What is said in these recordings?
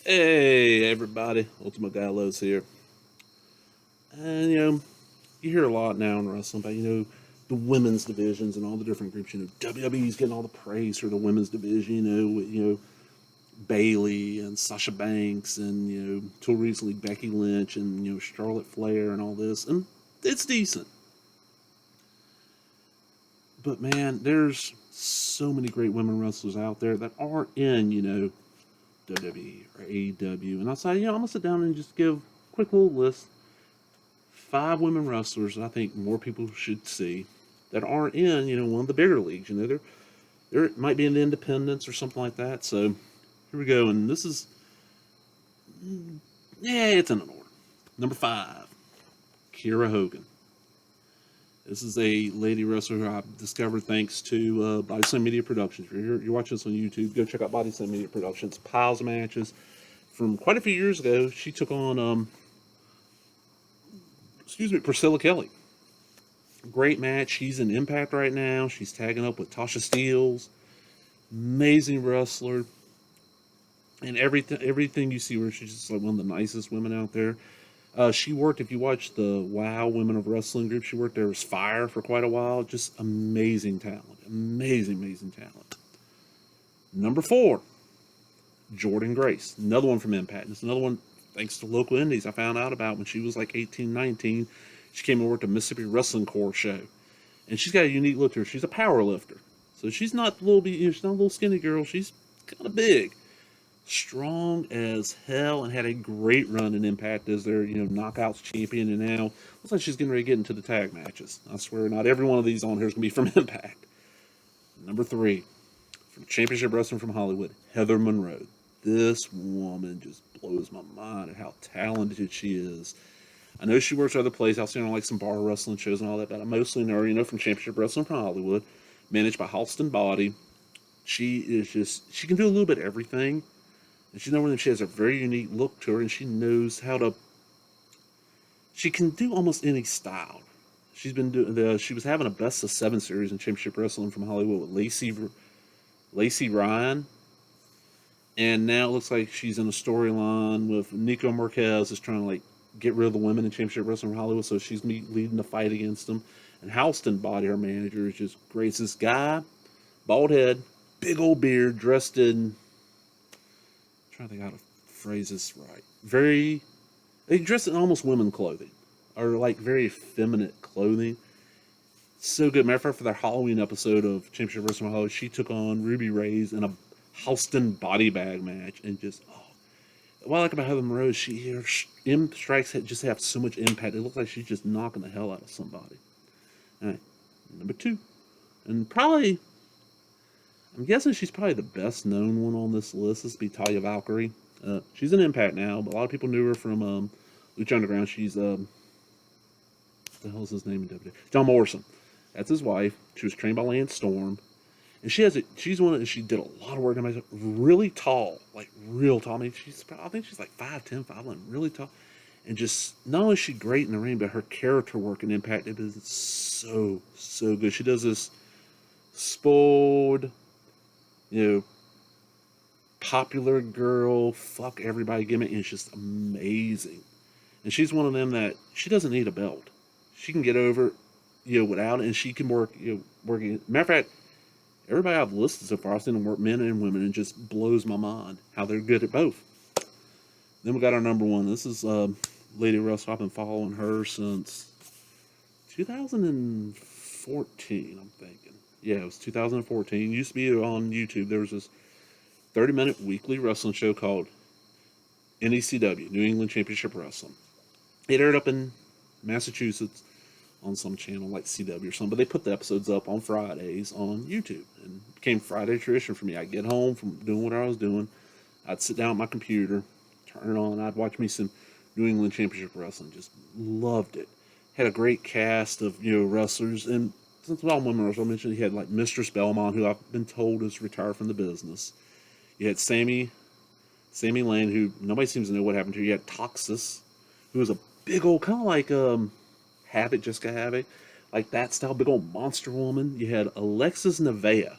Hey everybody, Ultimate Gallows here. And you hear a lot now in wrestling about the women's divisions and all the different groups. WWE's getting all the praise for the women's division. With Bailey and Sasha Banks and till recently Becky Lynch and Charlotte Flair and all this, and it's decent. But man, there's so many great women wrestlers out there that aren't in WWE or AEW, and I say I'm gonna sit down and just give a quick little list five women wrestlers I think more people should see that aren't in, one of the bigger leagues. There might be an independence or something like that. So here we go, and this is it's in an order. Number five, Kira Hogan. This is a lady wrestler who I discovered thanks to Body Slam Media Productions. If you're watching this on YouTube, go check out Body Slam Media Productions. Piles of matches from quite a few years ago. She took on Priscilla Kelly. Great match. She's in Impact right now. She's tagging up with Tasha Steelz. Amazing wrestler. And everything you see her, she's just like one of the nicest women out there. She worked, if you watch the WOW Women of Wrestling group, she worked there as Fire for quite a while. Just amazing talent. Amazing talent. Number four, Jordan Grace. Another one from Impact. It's another one, thanks to local indies, I found out about when she was like 18, 19. She came and worked a Mississippi Wrestling Corps show. And she's got a unique look to her. She's a power lifter. So she's not a little bit, she's not a little skinny girl. She's kind of big. Strong as hell, and had a great run in Impact as their, knockouts champion, and now looks like she's getting ready to get into the tag matches. I swear, not every one of these on here is going to be from Impact. Number three, from Championship Wrestling from Hollywood, Heather Monroe. This woman just blows my mind at how talented she is. I know she works other places. I've seen her on like some bar wrestling shows and all that, but I mostly know her, from Championship Wrestling from Hollywood, managed by Halston Body. She can do a little bit of everything. And she's known that she has a very unique look to her, and she knows how to. She can do almost any style. She's been doing She was having a best of seven series in Championship Wrestling from Hollywood with Lacey Ryan, and now it looks like she's in a storyline with Nico Marquez, is trying to like get rid of the women in Championship Wrestling from Hollywood, so she's leading the fight against them. And Halston Body, her manager, is just great. It's this guy, bald head, big old beard, dressed in. Trying to think how to phrase this right. They dress in almost women clothing, or like very effeminate clothing. So good. Matter of fact, for their Halloween episode of Championship Wrestling Hollywood, she took on Ruby Reyes in a Halston body bag match, and just what I like about Heather Monroe is her strikes just have so much impact. It looks like she's just knocking the hell out of somebody. All right, number two, and probably I'm guessing she's probably the best known one on this list. This would be Talia Valkyrie. She's an Impact now, but a lot of people knew her from Lucha Underground. She's what the hell's his name in WWE? John Morrison. That's his wife. She was trained by Lance Storm, and she's one that she did a lot of work. Really tall, like real tall. I mean, I think she's like 5'10", 5'11", really tall, and just not only is she great in the ring, but her character work in Impact is so good. She does this spoiled, popular girl, fuck everybody gimmick, and it's just amazing. And she's one of them that she doesn't need a belt. She can get over, without it, and she can work, working. Matter of fact, everybody I've listed so far, I've seen them work men and women, and it just blows my mind how they're good at both. Then we got our number one. This is Lady Russell. I've been following her since 2014, I'm thinking. Yeah, it was 2014. It used to be on YouTube. There was this 30-minute weekly wrestling show called NECW, New England Championship Wrestling. It aired up in Massachusetts on some channel like CW or something, but they put the episodes up on Fridays on YouTube, and it became Friday tradition for me. I'd get home from doing what I was doing, I'd sit down at my computer, turn it on, I'd watch me some New England Championship Wrestling. Just loved it. Had a great cast of wrestlers, and since all women wrestlers, I mentioned, he had like Mistress Belmont, who I've been told is retired from the business. You had Sammy Lane, who nobody seems to know what happened to. You had Toxis, who was a big old, kind of like Havoc, Jessica Havoc, like that style, big old monster woman. You had Alexis Nevaeh,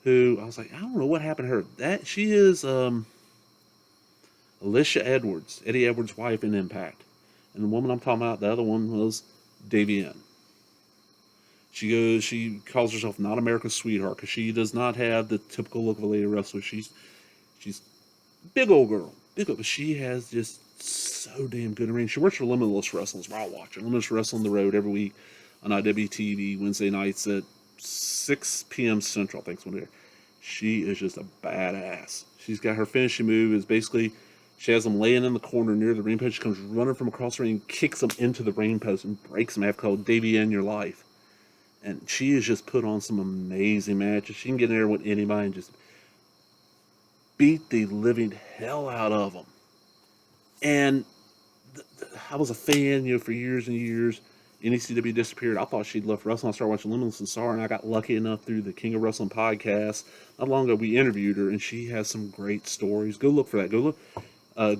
who I was like, I don't know what happened to her. She is Alicia Edwards, Eddie Edwards' wife in Impact. And the woman I'm talking about, the other one was Deviant. She calls herself not America's sweetheart because she does not have the typical look of a lady wrestler. She's big old girl, but she has just so damn good in ring. She works for Limitless Wrestling, where I watch her. Limitless Wrestling the Road every week on IWTV Wednesday nights at 6 p.m. Central, I think is when they're. She is just a badass. She's got her finishing move is basically she has them laying in the corner near the ring post. She comes running from across the ring, and kicks them into the ring post and breaks them. I have called Davey in your life. And she has just put on some amazing matches. She can get in there with anybody and just beat the living hell out of them. And I was a fan, for years and years. NECW disappeared. I thought she'd left wrestling. I started watching Limitless and saw her, and I got lucky enough through the King of Wrestling podcast. Not long ago, we interviewed her, and she has some great stories. Go look for that. Go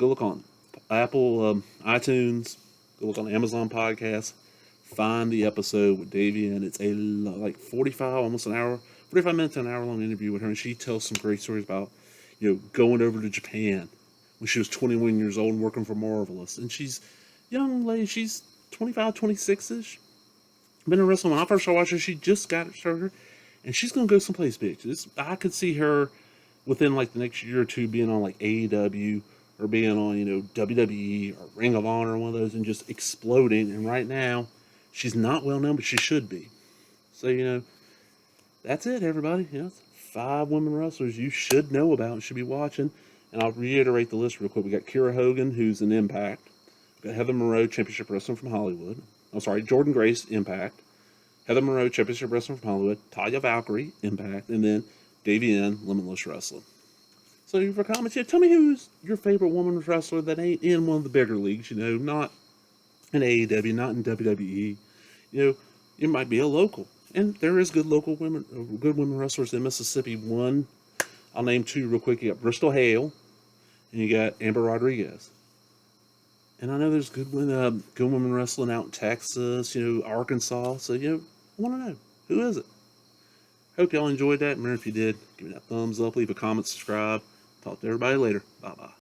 look on Apple, iTunes. Go look on Amazon podcast. Find the episode with Davey, and it's like 45 minutes to an hour long interview with her, and she tells some great stories about, going over to Japan when she was 21 years old and working for Marvelous. And she's young lady, she's 25, 26-ish. Been in wrestling. When I first started watching her, she just got started, and she's going to go someplace big. I could see her within like the next year or two being on like AEW or being on, WWE or Ring of Honor, one of those, and just exploding. And right now, she's not well known, but she should be. So, that's it, everybody. It's 5 women wrestlers you should know about and should be watching. And I'll reiterate the list real quick. We got Kira Hogan, who's in Impact. We got Heather Monroe, Championship Wrestling from Hollywood. Jordan Grace, Impact. Heather Monroe, Championship Wrestling from Hollywood. Talia Valkyrie, Impact. And then Deviant, Limitless Wrestling. So for comments here, tell me who's your favorite woman wrestler that ain't in one of the bigger leagues, not in AEW, not in WWE. It might be a local. And there is good women wrestlers in Mississippi. One, I'll name 2 real quick. You got Bristol Hale, and you got Amber Rodriguez. And I know there's good women wrestling out in Texas, Arkansas. So, I want to know, who is it? Hope y'all enjoyed that. Remember, if you did, give me that thumbs up, leave a comment, subscribe. Talk to everybody later. Bye-bye.